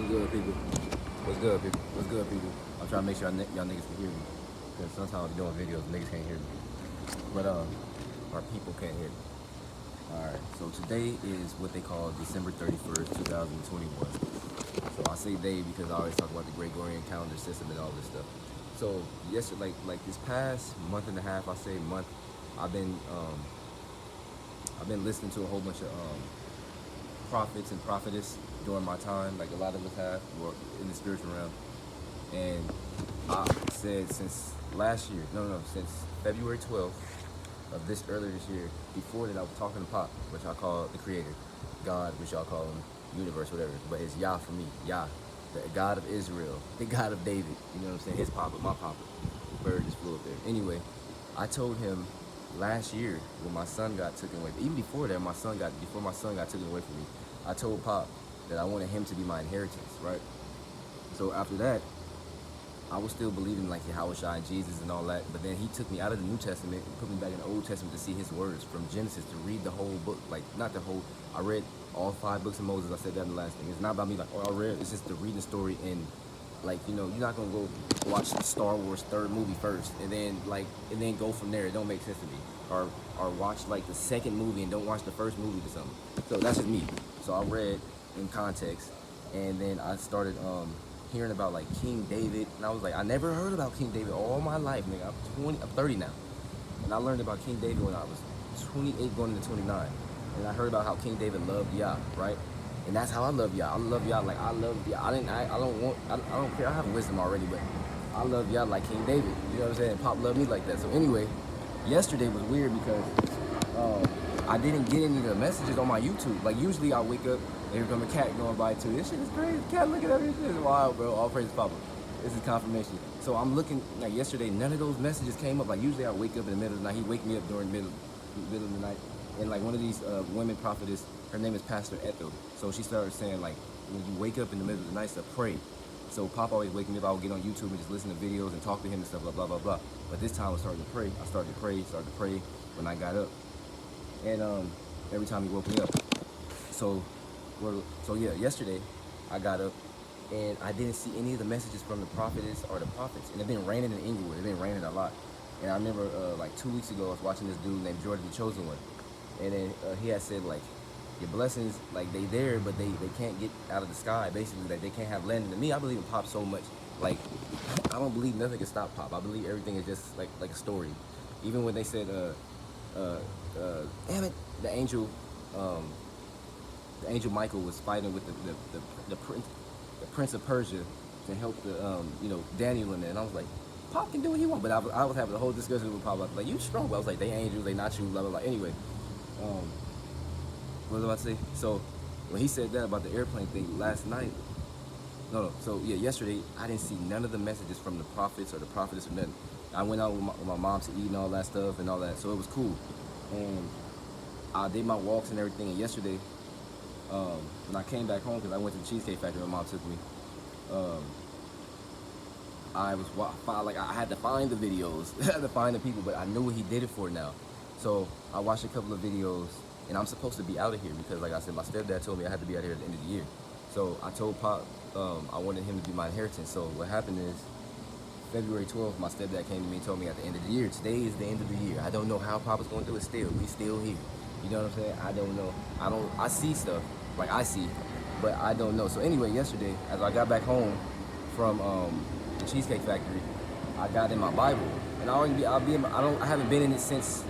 What's good, people? What's good, people? What's good, people? I'm trying to make sure y'all niggas can hear me. Because sometimes I'm doing videos, niggas can't hear me. But, our people can't hear me. Alright, so today is what they call December 31st, 2021. So I say they because I always talk about the Gregorian calendar system and all this stuff. So, yesterday, like this past month and a half, I say month, I've been listening to a whole bunch of, prophets and prophetess during my time, like a lot of us have, or in the spiritual realm. And I said since since February 12th of earlier this year, before that I was talking to Pop, which I call the creator, God, which y'all call him, universe, whatever, but it's Yah for me, Yah, the God of Israel, the God of David, you know what I'm saying, his papa, my papa, bird just flew up there. Anyway, I told him last year when my son got taken away, even before that, before my son got taken away from me, I told Pop that I wanted him to be my inheritance, right? So after that, I was still believing like Yahweh Shai and Jesus and all that, but then he took me out of the New Testament and put me back in the Old Testament to see his words from Genesis, to read the whole book, like not the whole, I read all 5 books of Moses. I said that in the last thing. It's not about me like, oh, I read, it's just to read the story in, like, you know, you're not gonna go watch Star Wars 3rd movie first and then go from there. It don't make sense to me. Or watch like the 2nd movie and don't watch the 1st movie or something. So that's just me. So I read in context, and then I started hearing about like King David, and I was like, I never heard about King David all my life, nigga. I'm 30 now, and I learned about King David when I was 28 going into 29, and I heard about how King David loved Yah, right? And that's how I love Yah. I love Yah like I love Yah. I don't care. I have wisdom already, but I love Yah like King David. You know what I'm saying? Pop loved me like that. So anyway, yesterday was weird because I didn't get any of the messages on my YouTube. Like usually I wake up and here come a cat going by too. This shit is crazy. Cat looking at me. This shit is wild, bro. All praise Papa. This is confirmation. So I'm looking, like yesterday, none of those messages came up. Like usually I wake up in the middle of the night. He wake me up during the middle of the night. And like one of these women prophetess, her name is Pastor Ethel. So she started saying like, when you wake up in the middle of the night, to pray. So Pop always wake me up. I would get on YouTube and just listen to videos and talk to him and stuff, blah, blah, blah, blah. But this time I started to pray. I started to pray when I got up. And every time he woke me up. So yeah, yesterday I got up and I didn't see any of the messages from the prophetess or the prophets. And it's been raining in Inglewood. It's been raining a lot. And I remember like 2 weeks ago I was watching this dude named Jordan the Chosen One. And then he had said like, your blessings, like they there, but they can't get out of the sky. Basically, like they can't have landed. To me, I believe in Pop so much. Like I don't believe nothing can stop Pop. I believe everything is just like a story. Even when they said damn it, the angel Michael was fighting with the prince of Persia to help the Daniel in there, and I was like, Pop can do what he wants. But I was having a whole discussion with Pop. I was like, you strong, but I was like, they angels, they not you, blah blah blah. Anyway, what was I about to say? So when he said that about the airplane thing last night, so yeah, yesterday I didn't see none of the messages from the prophets or the prophetess or nothing. I went out with my mom to eat and all that stuff and all that, so it was cool. And I did my walks and everything. And yesterday, when I came back home, because I went to the Cheesecake Factory, my mom took me. I had to find the videos, I had to find the people, but I knew what he did it for now. So I watched a couple of videos, and I'm supposed to be out of here because, like I said, my stepdad told me I had to be out here at the end of the year. So I told Pop I wanted him to be my inheritance. So what happened is, February 12th, my stepdad came to me and told me at the end of the year, today is the end of the year. I don't know how Papa's going to do it still. We still here. You know what I'm saying? I don't know. I see stuff, like I see, but I don't know. So anyway, yesterday, as I got back home from the Cheesecake Factory, I got in my Bible, and I haven't been in it since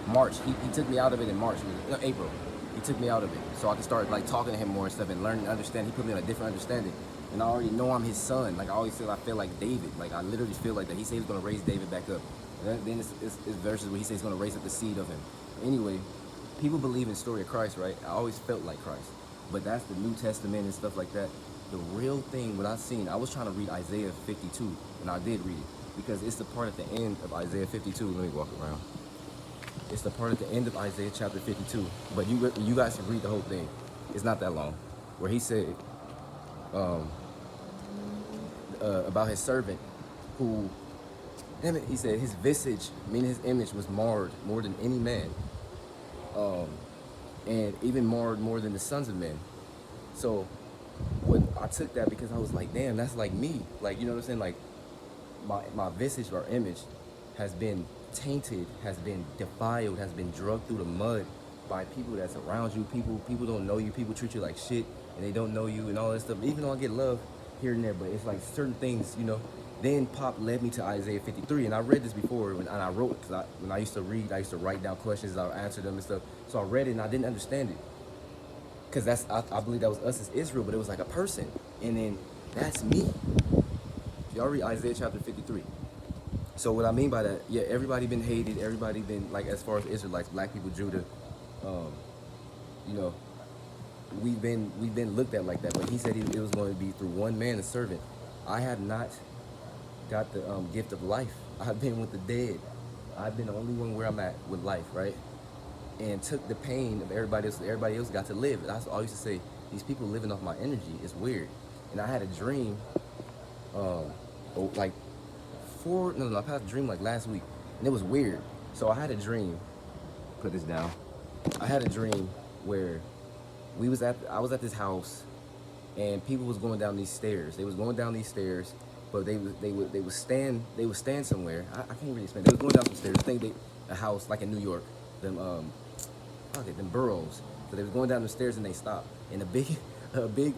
March. He took me out of it in March, April. He took me out of it so I could start like talking to him more and stuff and learn and understand. He put me on a different understanding. And I already know I'm his son. Like I always feel like David. Like I literally feel like that. He said he's gonna raise David back up. And then it's verses where he says he's gonna raise up the seed of him. Anyway, people believe in the story of Christ, right? I always felt like Christ. But that's the New Testament and stuff like that. The real thing, what I've seen, I was trying to read Isaiah 52, and I did read it. Because it's the part at the end of Isaiah 52. Let me walk around. It's the part at the end of Isaiah chapter 52. But you guys can read the whole thing. It's not that long. Where he said, about his servant who, damn it, he said his visage, meaning his image, was marred more than any man, and even marred more than the sons of men. So what I took that because I was like, damn, that's like me. Like, you know what I'm saying? Like, my visage or image has been tainted, has been defiled, has been drugged through the mud by people that's around you. People don't know you. People treat you like shit, and they don't know you and all that stuff. Even though I get love here and there, but it's like certain things, you know. Then Pop led me to Isaiah 53, and I read this before, and I wrote it, because when I used to read, I used to write down questions, I would answer them and stuff. So I read it, and I didn't understand it, because I believe that was us as Israel, but it was like a person, and then that's me. Y'all read Isaiah chapter 53. So what I mean by that, yeah, everybody been hated, everybody been, like, as far as Israelites, black people, Judah, you know, we've been looked at like that. But he said it was going to be through one man, a servant. I have not got the gift of life. I've been with the dead. I've been the only one where I'm at with life, right? And took the pain of everybody else. Everybody else got to live. That's all I used to say. These people living off my energy is weird. And I had a dream, like I had a dream like last week, and it was weird. So I had a dream. Put this down. I had a dream where I was at this house, and people was going down these stairs. They was going down these stairs, but they would stand somewhere. I can't really explain. They was going down some stairs. I think a house like in New York, them boroughs. So they was going down the stairs and they stopped. And a big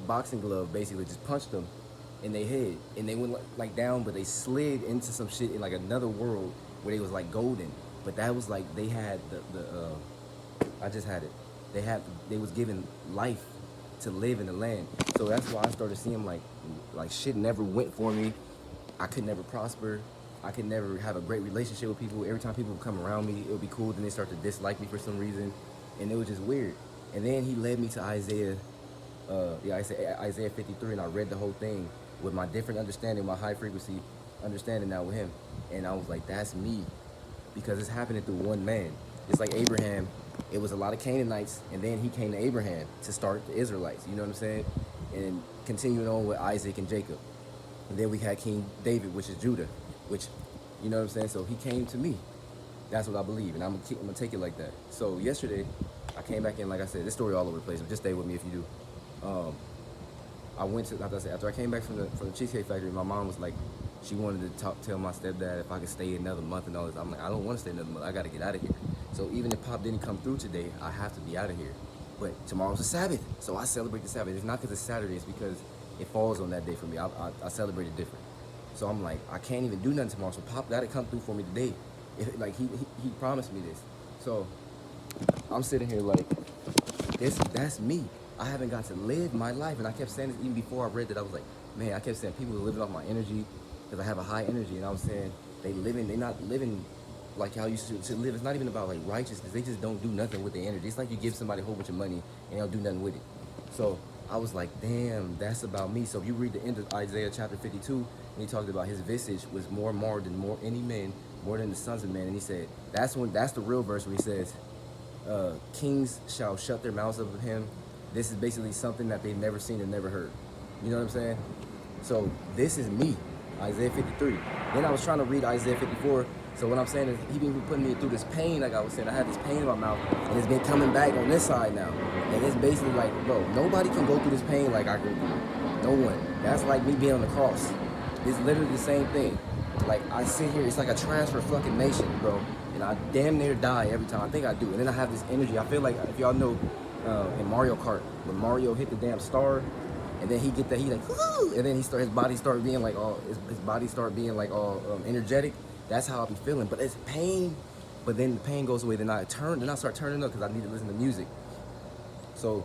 boxing glove basically just punched them in their head, and they went like down, but they slid into some shit in like another world where they was like golden. But that was like they had I just had it. They was given life to live in the land. So that's why I started seeing like shit never went for me. I could never prosper. I could never have a great relationship with people. Every time people would come around me, it would be cool. Then they start to dislike me for some reason, and it was just weird. And then he led me to Isaiah 53, and I read the whole thing with my different understanding, my high frequency understanding now with him. And I was like, that's me, because it's happening through one man. It's like Abraham. It was a lot of Canaanites, and then he came to Abraham to start the Israelites. You know what I'm saying? And continuing on with Isaac and Jacob. And then we had King David, which is Judah, which, you know what I'm saying? So he came to me. That's what I believe, and I'm gonna take it like that. So yesterday, I came back in, like I said, this story all over the place, but just stay with me if you do. I went to, like I said, after I came back from the Cheesecake Factory, my mom was like, she wanted to tell my stepdad if I could stay another month and all this. I'm like, I don't want to stay another month. I got to get out of here. So even if Pop didn't come through today, I have to be out of here. But tomorrow's a Sabbath, so I celebrate the Sabbath. It's not because it's Saturday, it's because it falls on that day for me. I celebrate it different. So I'm like, I can't even do nothing tomorrow. So Pop got to come through for me today. Like he promised me this. So I'm sitting here like, that's me. I haven't got to live my life. And I kept saying this even before I read that. I was like, man, I kept saying people are living off my energy because I have a high energy. And I was saying they're not living like how you should live. It's not even about like righteousness. They just don't do nothing with their energy. It's like you give somebody a whole bunch of money and they don't do nothing with it. So I was like, damn, that's about me. So if you read the end of Isaiah chapter 52, and he talked about his visage was more marred than any men, more than the sons of men. And he said, that's the real verse where he says, kings shall shut their mouths of him. This is basically something that they've never seen and never heard. You know what I'm saying? So this is me, Isaiah 53. Then I was trying to read Isaiah 54. So what I'm saying is he been putting me through this pain, like I was saying. I had this pain in my mouth, and it's been coming back on this side now. And it's basically like, bro, nobody can go through this pain like I go through. No one. That's like me being on the cross. It's literally the same thing. Like, I sit here, it's like a transfer fucking nation, bro. And I damn near die every time. I think I do. And then I have this energy. I feel like, if y'all know, in Mario Kart, when Mario hit the damn star, and then he like, woo! And then his body start being like all, energetic. That's how I be feeling. But it's pain. But then the pain goes away. Then I start turning up because I need to listen to music. So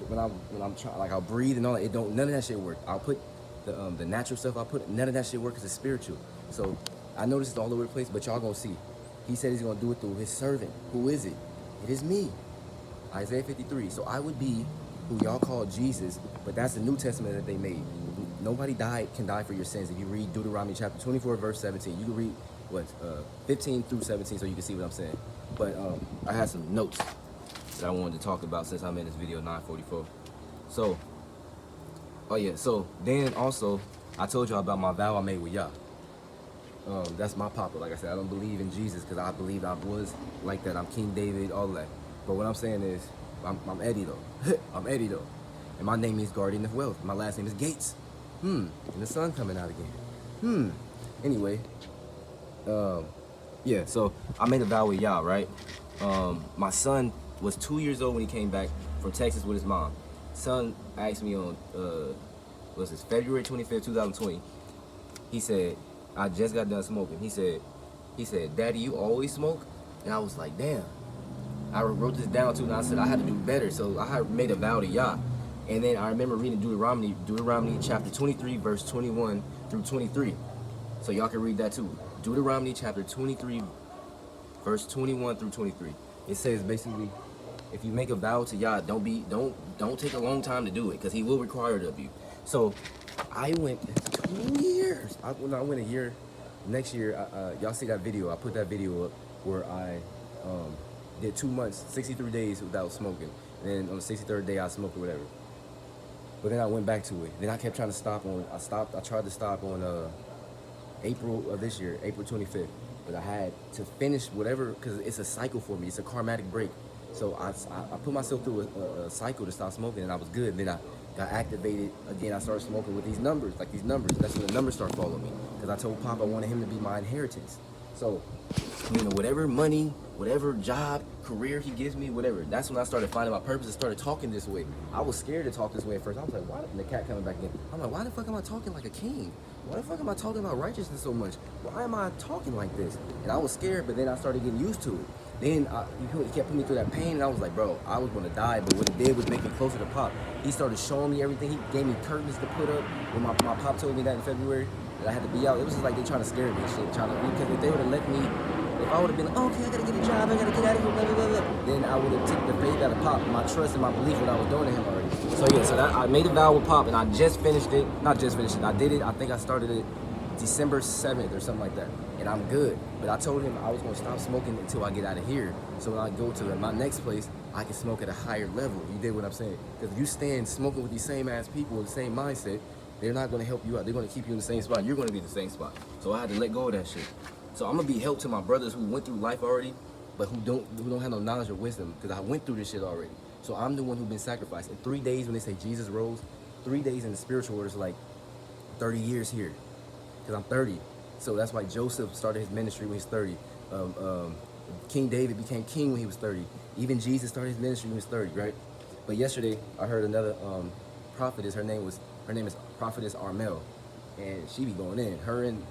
when I'm trying, like, I'll breathe and all that. None of that shit work. I'll put the natural stuff. None of that shit work because it's spiritual. So I notice it's all over the place. But y'all gonna see. He said he's gonna do it through his servant. Who is it? It is me. Isaiah 53. So I would be who y'all call Jesus, but that's the New Testament that they made. Nobody can die for your sins. If you read Deuteronomy chapter 24, verse 17, you can read 15 through 17, so you can see what I'm saying. But I had some notes that I wanted to talk about since I'm in this video 9:44. So, oh yeah. So then also, I told y'all about my vow I made with Yah. That's my papa. Like I said, I don't believe in Jesus because I believe I was like that. I'm King David, all that. But what I'm saying is, I'm Eddie though. I'm Eddie though. And my name is Guardian of Wealth. My last name is Gates. And the sun coming out again. Anyway, yeah, so I made a vow with Yah, right? My son was 2 years old when he came back from Texas with his mom. Son asked me on, what's this, February 25th, 2020. He said, I just got done smoking. He said, Daddy, you always smoke? And I was like, damn. I wrote this down too, and I said I had to do better. So I had made a vow to Yah. And then I remember reading Deuteronomy chapter 23, verse 21 through 23. So y'all can read that too. Deuteronomy chapter 23, verse 21 through 23. It says basically, if you make a vow to Yah, don't take a long time to do it, because He will require it of you. So I went 2 years. I went a year. Next year, y'all see that video? I put that video up where I did 2 months, 63 days without smoking. And then on the 63rd day, I smoked or whatever. But then I went back to it. Then I kept trying to stop on. I tried to stop on April of this year, April 25th. But I had to finish whatever, because it's a cycle for me. It's a karmatic break. So I put myself through a cycle to stop smoking, and I was good. Then I got activated again. I started smoking with these numbers, like these numbers. That's when the numbers start following me, because I told Pop I wanted him to be my inheritance. So, you know, whatever money, whatever job, career he gives me, whatever, that's when I started finding my purpose and started talking this way. I was scared to talk this way at first. I was like, why? And the cat coming back in. I'm like, why the fuck am I talking like a king? Why the fuck am I talking about righteousness so much? Why am I talking like this? And I was scared, but then I started getting used to it. Then he kept putting me through that pain, and I was like, bro, I was gonna die, but what it did was make me closer to Pop. He started showing me everything. He gave me curtains to put up. When my Pop told me that in February, that I had to be out, it was just like they trying to scare me and shit. Because if they would have let me, if I would have been like, oh, okay, I gotta get a job, I gotta get out of here, blah, blah, blah, blah, then I would have taken the faith out of Pop, my trust and my belief what I was doing to him already. So yeah, so that, I made a vow with Pop, and I just finished it. Not just finished it, I did it, I think I started it December 7th or something like that. And I'm good. But I told him I was gonna stop smoking until I get out of here. So when I go to my next place, I can smoke at a higher level. You dig what I'm saying? Because if you stand smoking with these same ass people with the same mindset, they're not gonna help you out. They're gonna keep you in the same spot. You're gonna be in the same spot. So I had to let go of that shit. So I'm gonna be help to my brothers who went through life already, but who don't have no knowledge or wisdom, because I went through this shit already. So I'm the one who's been sacrificed. In 3 days, when they say Jesus rose, 3 days in the spiritual world is like 30 years here. Because I'm 30. So that's why Joseph started his ministry when he was 30. King David became king when he was 30. Even Jesus started his ministry when he was 30, right? But yesterday, I heard another prophetess. Her name is Prophetess Armel. And she be going in. Her and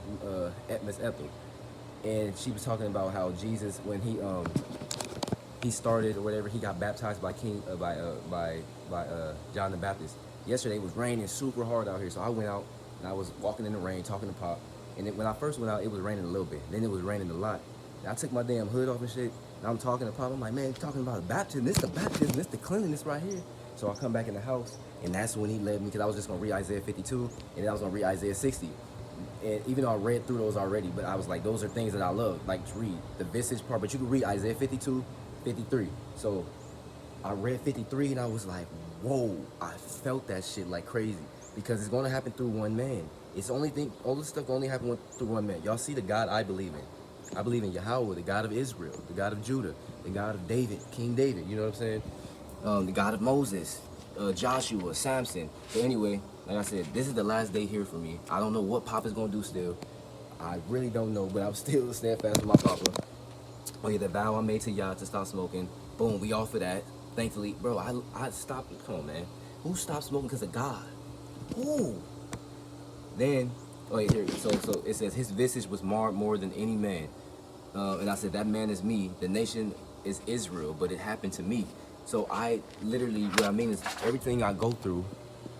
Miss Ethel. And she was talking about how Jesus, when he started or whatever, he got baptized by John the Baptist. Yesterday it was raining super hard out here, so I went out and I was walking in the rain, talking to Pop. And when I first went out, it was raining a little bit. Then it was raining a lot. And I took my damn hood off and shit, and I'm talking to Pop. I'm like, man, you're talking about baptism. This the baptism. This the cleanliness right here. So I come back in the house, and that's when he led me, because I was just going to read Isaiah 52, and then I was going to read Isaiah 60. And even though I read through those already, but I was like, those are things that I love, like to read. The visage part, but you can read Isaiah 52, 53. So I read 53, and I was like, whoa, I felt that shit like crazy. Because it's going to happen through one man. It's only thing, all this stuff only happen through one man. Y'all see the God I believe in. I believe in Yahweh, the God of Israel, the God of Judah, the God of David, King David, you know what I'm saying? The God of Moses, Joshua, Samson. So anyway, like I said, this is the last day here for me. I don't know what Papa's gonna do still. I really don't know, but I'm still steadfast with my Papa. Oh yeah, the vow I made to Yah to stop smoking. Boom, we off of that. Thankfully, bro, I stopped. Come on, man. Who stopped smoking because of God? Who? Then, oh yeah, here. So it says his visage was marred more than any man. And I said, that man is me. The nation is Israel, but it happened to me. So I literally, what I mean is, everything I go through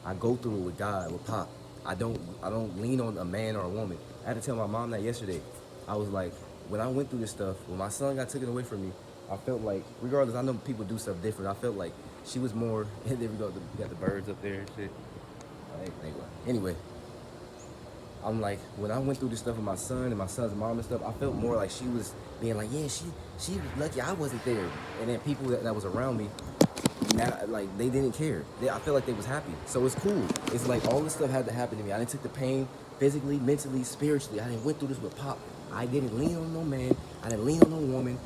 it with God, with Pop. I don't lean on a man or a woman. I had to tell my mom that yesterday. I was like, when I went through this stuff, when my son got taken away from me, I felt like, regardless, I know people do stuff different. I felt like she was more, there we go, we got the birds up there and shit. Anyway, I'm like, when I went through this stuff with my son and my son's mom and stuff, I felt more like she was being like, yeah, she was lucky I wasn't there. And then people that was around me, now, like, they didn't care. I feel like they was happy. So it's cool. It's like all this stuff had to happen to me. I didn't take the pain physically, mentally, spiritually. I didn't went through this with Pop. I didn't lean on no man. I didn't lean on no woman.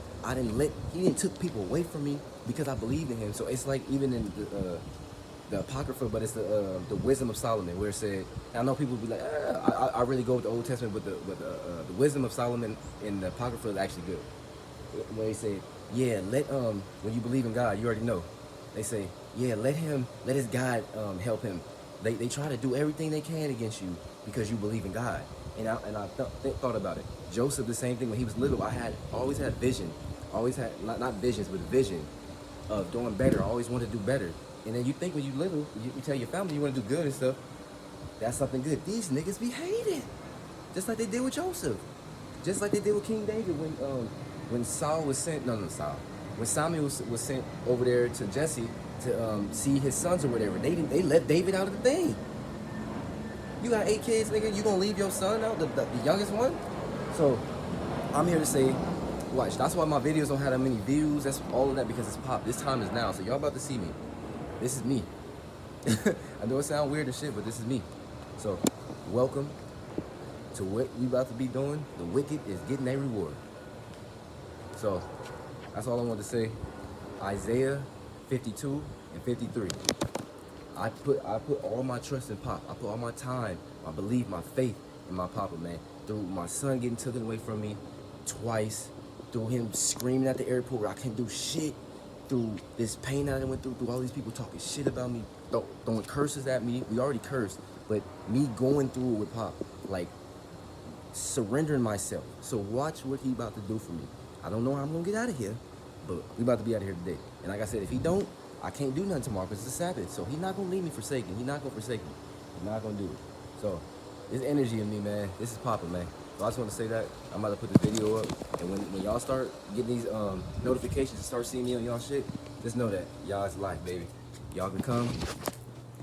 He didn't took people away from me. because I believed in him. So it's like even in the Apocrypha, but it's the Wisdom of Solomon, where it said, I know people be like, I really go with the Old Testament, but the Wisdom of Solomon in the Apocrypha is actually good. Where they say, yeah, when you believe in God, you already know. They say, yeah, let his God help him. They try to do everything they can against you because you believe in God. And I thought about it. Joseph, the same thing. When he was little, always had vision. Always had, not visions, but vision of doing better. I always wanted to do better. And then you think when you little, you tell your family you want to do good and stuff. That's something good. These niggas be hated. Just like they did with Joseph. Just like they did with King David when Saul was sent, when Samuel was sent over there to Jesse to see his sons or whatever, they left David out of the thing. You got 8 kids, nigga, you gonna leave your son out, the youngest one? So, I'm here to say, watch, that's why my videos don't have that many views, that's all of that, because it's pop. This time is now, so y'all about to see me. This is me. I know it sounds weird as shit, but this is me. So, welcome to what we about to be doing. The wicked is getting their reward. So, that's all I want to say. Isaiah 52 and 53. I put all my trust in Pop. I put all my time, my belief, my faith in my Papa, man. Through my son getting taken away from me twice, through him screaming at the airport where I can't do shit, through this pain that I went through all these people talking shit about me, throwing curses at me. We already cursed, but me going through it with Pop, like surrendering myself. So watch what he about to do for me. I don't know how I'm gonna get out of here, but we about to be out of here today. And like I said, if he don't, I can't do nothing tomorrow because it's a Sabbath. So he's not gonna leave me forsaken. He's not gonna forsake me. He's not gonna do it. So there's energy in me, man. This is popping, man. So I just want to say that. I'm about to put the video up, and when y'all start getting these notifications and start seeing me on y'all shit, just know that y'all is life, baby. Y'all can come.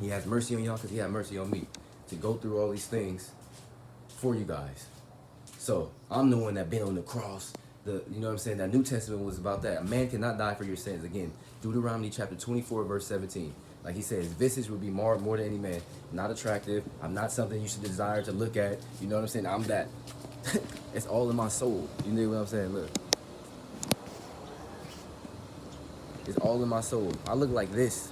He has mercy on y'all because he had mercy on me to go through all these things for you guys. So I'm the one that been on the cross. You know what I'm saying? That New Testament was about that. A man cannot die for your sins. Again, Deuteronomy chapter 24, verse 17. Like he says, visage would be marred more than any man. Not attractive. I'm not something you should desire to look at. You know what I'm saying? I'm that. It's all in my soul. You know what I'm saying? Look. It's all in my soul. I look like this.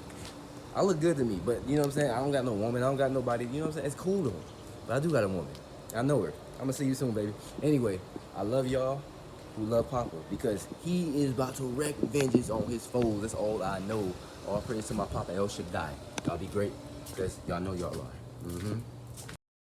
I look good to me, but you know what I'm saying? I don't got no woman. I don't got nobody. You know what I'm saying? It's cool though. But I do got a woman. I know her. I'm going to see you soon, baby. Anyway, I love y'all who love Papa, because he is about to wreak vengeance on his foes. That's all I know. All praise to my Papa El Shaddai. Y'all be great, because y'all know y'all are.